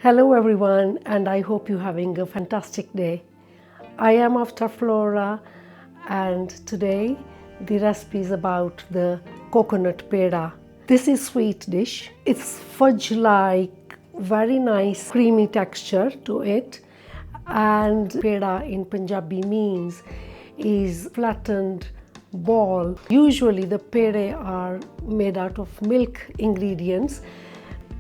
Hello everyone, and I hope you're having a fantastic day. I am Avtaars and today the recipe is about the coconut peda. This is sweet dish. It's fudge-like, very nice creamy texture to it, and peda in Punjabi means is flattened ball. Usually the pere are made out of milk ingredients.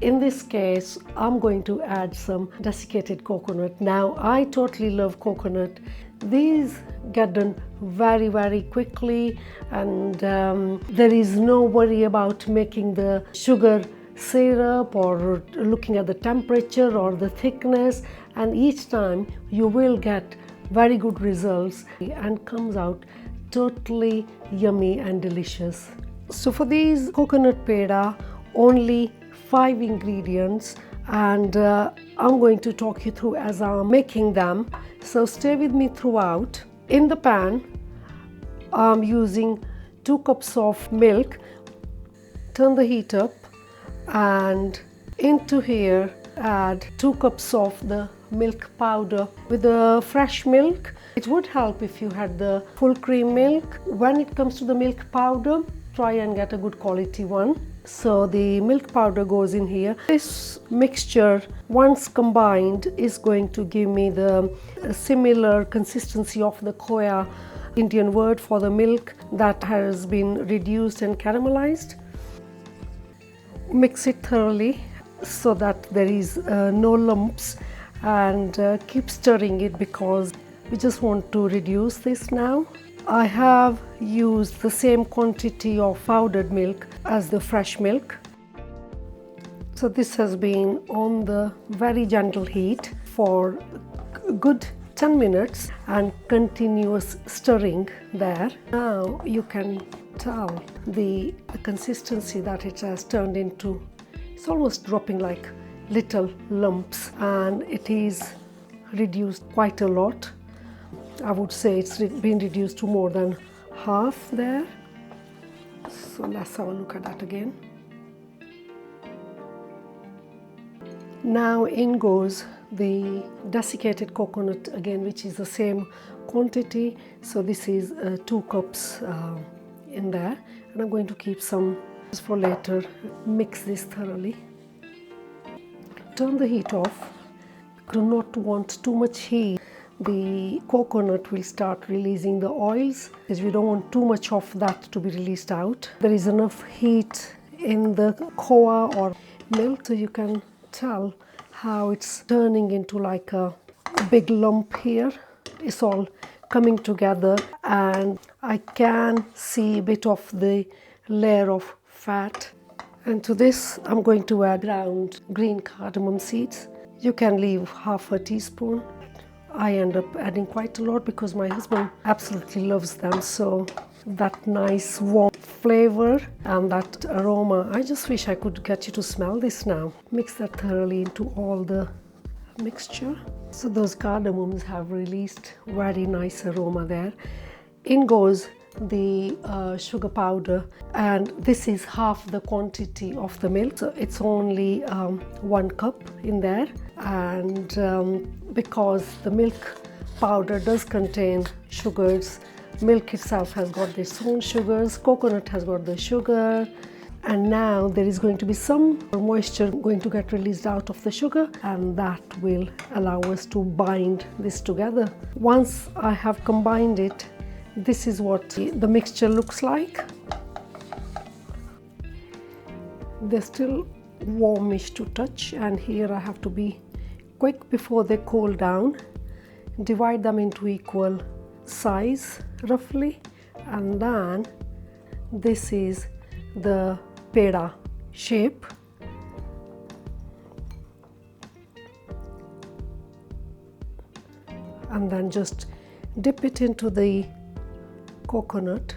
In this case, I'm going to add some desiccated coconut. Now, I totally love coconut. These get done very quickly, and there is no worry about making the sugar syrup or looking at the temperature or the thickness, and each time you will get very good results and comes out totally yummy and delicious. So for these coconut peda, only 5 ingredients, and I'm going to talk you through as I'm making them, so stay with me throughout. In the pan, I'm using 2 cups of milk. Turn the heat up, and into here add 2 cups of the milk powder. With the fresh milk, it would help if you had the full cream milk. When it comes to the milk powder, try and get a good quality one. So the milk powder goes in here. This mixture, once combined, is going to give me the similar consistency of the khoya, Indian word for the milk that has been reduced and caramelized. Mix it thoroughly so that there is no lumps, and keep stirring it because we just want to reduce this now. I have used the same quantity of powdered milk as the fresh milk. So this has been on the very gentle heat for a good 10 minutes and continuous stirring there. Now you can tell the consistency that it has turned into. It's almost dropping like little lumps, and it is reduced quite a lot. I would say it's been reduced to more than half there. So let's have a look at that again. Now in goes the desiccated coconut again, which is the same quantity. So this is 2 cups in there, and I'm going to keep some for later. Mix this thoroughly. Turn the heat off. Do not want too much heat. The coconut will start releasing the oils, because we don't want too much of that to be released out. There is enough heat in the khoa or milk, so you can tell how it's turning into like a big lump here. It's all coming together, and I can see a bit of the layer of fat. And to this, I'm going to add ground green cardamom seeds. You can leave half a teaspoon. I end up adding quite a lot because my husband absolutely loves them. So that nice warm flavor and that aroma, I just wish I could get you to smell this now. Mix that thoroughly into all the mixture. So those cardamoms have released very nice aroma there. In goes the sugar powder, and this is half the quantity of the milk, so it's only 1 cup in there. And because the milk powder does contain sugars, milk itself has got its own sugars, coconut has got the sugar, and now there is going to be some moisture going to get released out of the sugar, and that will allow us to bind this together. Once I have combined it, this is what the mixture looks like. They're still warmish to touch, and here I have to be quick before they cool down. Divide them into equal size roughly, and then this is the peda shape. And then just dip it into the coconut.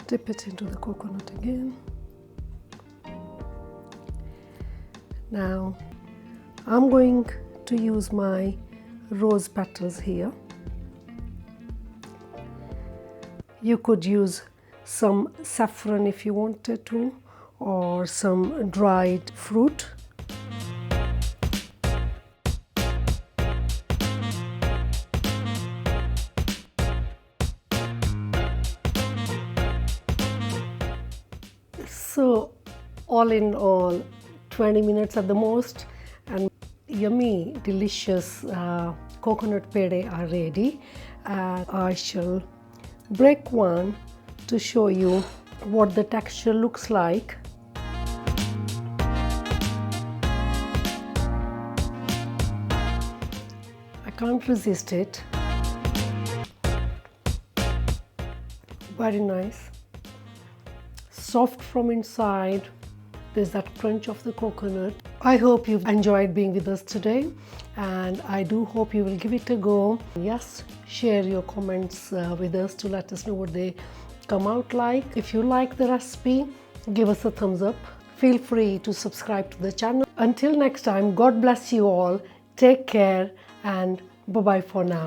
Dip it into the coconut again. Now I'm going to use my rose petals here. You could use some saffron if you wanted to, or some dried fruit. So all in all, 20 minutes at the most, and yummy, delicious coconut pere are ready. And I shall break one to show you what the texture looks like. I can't resist it. Very nice. Soft from inside. There's that crunch of the coconut. I hope you've enjoyed being with us today, and I do hope you will give it a go. Yes, share your comments with us to let us know what they come out like. If you like the recipe, give us a thumbs up. Feel free to subscribe to the channel. Until next time, God bless you all. Take care and bye-bye for now.